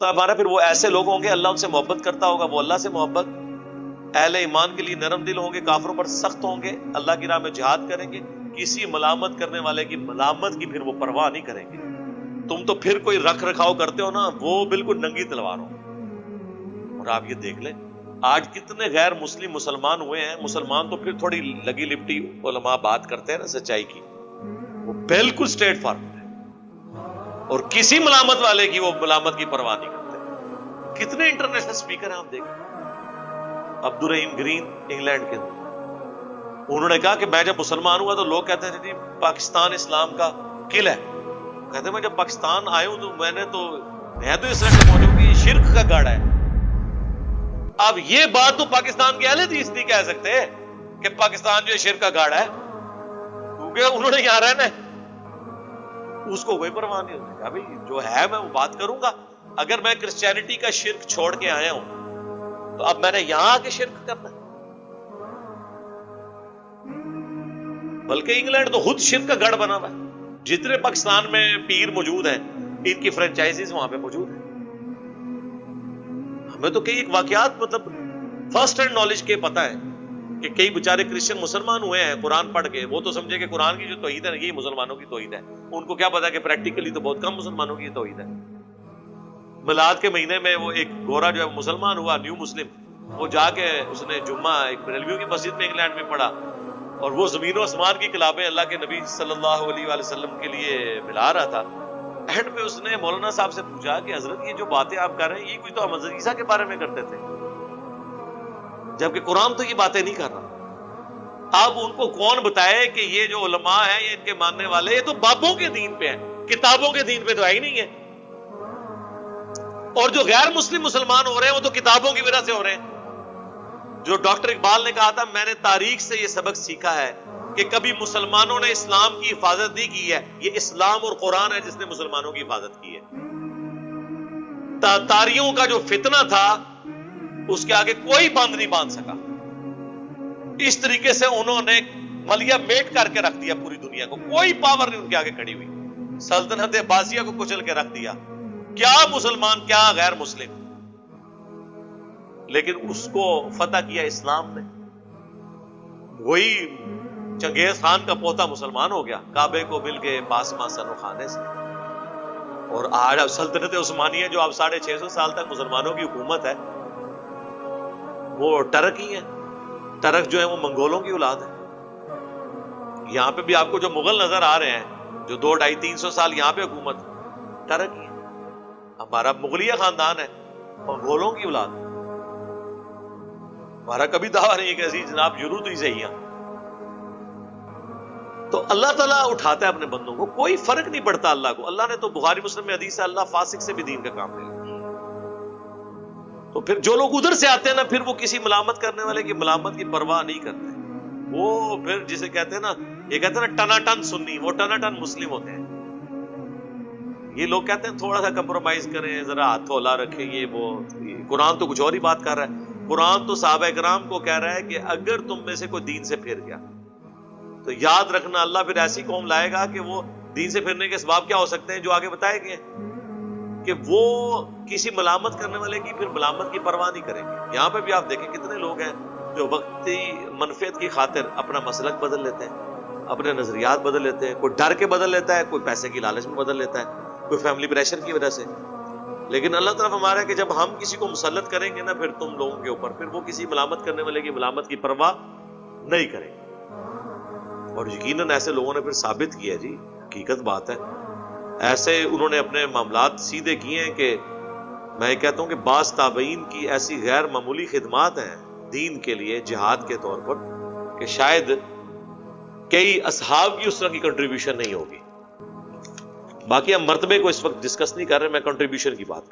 تو ہمارا پھر وہ ایسے لوگ ہوں گے اللہ ان سے محبت کرتا ہوگا، وہ اللہ سے محبت، اہل ایمان کے لیے نرم دل ہوں گے، کافروں پر سخت ہوں گے، اللہ کی راہ میں جہاد کریں گے، کسی ملامت کرنے والے کی ملامت کی پھر وہ پرواہ نہیں کریں گے۔ تم تو پھر کوئی رکھ رکھاؤ کرتے ہو نا، وہ بالکل ننگی تلوار ہو۔ اور آپ یہ دیکھ لیں آج کتنے غیر مسلم مسلمان ہوئے ہیں، مسلمان تو پھر تھوڑی لگی لپٹی علماء بات کرتے ہیں نا سچائی کی، وہ بالکل اسٹریٹ فارورڈ ہے اور کسی ملامت والے کی وہ ملامت کی پرواہ نہیں کرتے۔ کتنے انٹرنیشنل اسپیکر ہیں آپ دیکھیں، عبد الرحیم گرین انگلینڈ کے اندر، انہوں نے کہا کہ میں جب مسلمان ہوا تو لوگ کہتے تھے جی پاکستان اسلام کا قلعہ ہے، کہتے میں جب پاکستان آیا ہوں تو میں تو اس طرح سے پہنچوں کہ شرک کا گاڑا ہے۔ اب یہ بات تو پاکستان کے اہل حدیث نہیں کہہ سکتے کہ پاکستان جو شرک کا گاڑا ہے، کیونکہ انہوں نے یہاں رہنا ہے، اس کو کوئی پرواہ نہیں ہوتی۔ ابھی جو ہے میں وہ بات کروں گا، اگر میں کرسچینٹی کا شرک چھوڑ کے آیا ہوں تو اب میں نے یہاں آ کے شرک کرنا ہے؟ بلکہ انگلینڈ تو خود شرک کا گڑھ بنا ہوا ہے، جتنے پاکستان میں پیر موجود ہیں ان کی فرنچائزیز وہاں پہ موجود ہیں۔ ہمیں تو کئی ایک واقعات مطلب فرسٹ ہینڈ نالج کے پتہ ہے کہ کئی بیچارے کرسچن مسلمان ہوئے ہیں قرآن پڑھ کے، وہ تو سمجھے کہ قرآن کی جو توحید ہے یہی مسلمانوں کی توحید ہے، ان کو کیا پتا کہ پریکٹیکلی تو بہت کم مسلمانوں کی توحید ہے۔ میلاد کے مہینے میں وہ ایک گورا جو ہے مسلمان ہوا، نیو مسلم، وہ جا کے اس نے جمعہ ایک بریلویوں کی مسجد میں انگلینڈ میں پڑھا، اور وہ زمین و آسمان کی کتابیں اللہ کے نبی صلی اللہ علیہ وآلہ وسلم کے لیے ملا رہا تھا۔ اینڈ پہ اس نے مولانا صاحب سے پوچھا کہ حضرت یہ جو باتیں آپ کر رہے ہیں یہ کوئی تو ہم حضرت عیسیٰ کے بارے میں کرتے تھے، جبکہ قرآن تو یہ باتیں نہیں کر رہا۔ اب ان کو کون بتائے کہ یہ جو علماء ہیں یہ ان کے ماننے والے یہ تو بابوں کے دین پہ ہیں، کتابوں کے دین پہ تو ہے ہی نہیں ہے۔ اور جو غیر مسلم مسلمان ہو رہے ہیں وہ تو کتابوں کی وجہ سے ہو رہے ہیں۔ جو ڈاکٹر اقبال نے کہا تھا میں نے تاریخ سے یہ سبق سیکھا ہے کہ کبھی مسلمانوں نے اسلام کی حفاظت نہیں کی ہے، یہ اسلام اور قرآن ہے جس نے مسلمانوں کی حفاظت کی ہے۔ تاتاریوں کا جو فتنہ تھا اس کے آگے کوئی بند نہیں باندھ سکا، اس طریقے سے انہوں نے ملیا میٹ کر کے رکھ دیا پوری دنیا کو، کوئی پاور نہیں ان کے آگے کھڑی ہوئی، سلطنت عباسیہ کو کچل کے رکھ دیا، کیا مسلمان کیا غیر مسلم، لیکن اس کو فتح کیا اسلام نے۔ وہی چنگیز خان کا پوتا مسلمان ہو گیا، کعبے کو مل کے باسما سنو خانے سے، اور آج سلطنت عثمانیہ جو اب 650 سال تک مسلمانوں کی حکومت ہے وہ ٹرک ہی ہے، ٹرک جو ہے وہ منگولوں کی اولاد ہے۔ یہاں پہ بھی آپ کو جو مغل نظر آ رہے ہیں جو 200-250-300 سال یہاں پہ حکومت، ٹرک ہی ہے، ہمارا مغلیہ خاندان ہے، منگولوں کی اولاد ہے۔ ہمارا کبھی دعویٰ نہیں ہے کہ عزیز جناب ضرور تو ہی صحیح ہیں۔ تو اللہ تعالیٰ اٹھاتا ہے اپنے بندوں کو، کوئی فرق نہیں پڑتا اللہ کو۔ اللہ نے تو بخاری مسلم میں حدیث ہے اللہ فاسق سے بھی دین کا کام لے لیتا۔ تو پھر جو لوگ ادھر سے آتے ہیں نا پھر وہ کسی ملامت کرنے والے کی ملامت کی پرواہ نہیں کرتے، وہ پھر جسے کہتے ہیں نا، یہ کہتے ہیں نا ٹنا ٹن سنی، وہ ٹنا ٹن مسلم ہوتے ہیں۔ یہ لوگ کہتے ہیں تھوڑا سا کمپرومائز کریں، ذرا ہاتھ ہلا رکھیں، یہ وہ، قرآن تو کچھ اور ہی بات کر رہا ہے۔ قرآن تو صحابہ کرام کو کہہ رہا ہے کہ اگر تم میں سے کوئی دین سے پھر گیا تو یاد رکھنا اللہ پھر ایسی قوم لائے گا کہ وہ دین سے پھرنے کے اسباب کیا ہو سکتے ہیں جو آگے بتائے گئے کہ وہ کسی ملامت کرنے والے کی پھر ملامت کی پرواہ نہیں کریں گے۔ یہاں پہ بھی آپ دیکھیں کتنے لوگ ہیں جو وقتی منفعت کی خاطر اپنا مسلک بدل لیتے ہیں، اپنے نظریات بدل لیتے ہیں، کوئی ڈر کے بدل لیتا ہے، کوئی پیسے کی لالچ میں بدل لیتا ہے، کوئی فیملی پریشر کی وجہ سے۔ لیکن اللہ طرف ہمارا ہے کہ جب ہم کسی کو مسلط کریں گے نا پھر تم لوگوں کے اوپر، پھر وہ کسی ملامت کرنے والے کی ملامت کی پرواہ نہیں کریں گے۔ اور یقیناً ایسے لوگوں نے پھر ثابت کیا جی، حقیقت بات ہے، ایسے انہوں نے اپنے معاملات سیدھے کیے ہیں کہ میں کہتا ہوں کہ بعض تابعین کی ایسی غیر معمولی خدمات ہیں دین کے لیے جہاد کے طور پر کہ شاید کئی اصحاب کی اس طرح کی کنٹریبیوشن نہیں ہوگی۔ باقی ہم مرتبے کو اس وقت ڈسکس نہیں کر رہے، میں کنٹریبیوشن کی بات کر رہا ہوں۔